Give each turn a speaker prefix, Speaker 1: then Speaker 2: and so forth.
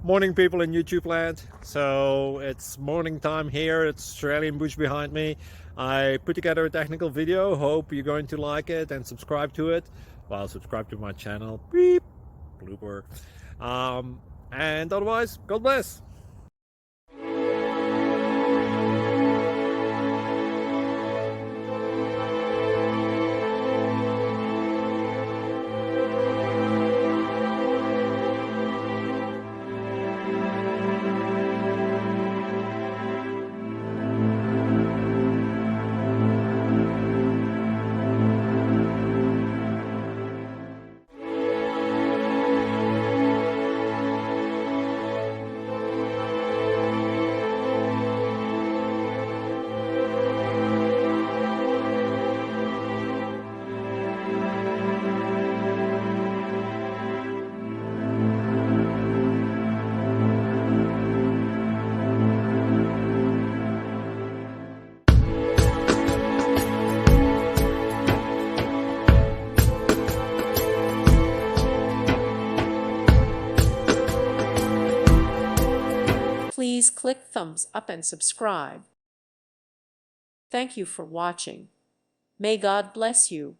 Speaker 1: Morning, people in YouTube land. So it's morning time here. It's Australian bush behind me. I put together a technical video. Hope you're going to like it and subscribe to it. Well, subscribe to my channel. Beep. Blooper. And otherwise, God bless.
Speaker 2: Please click thumbs up and subscribe. Thank you for watching. May God bless you.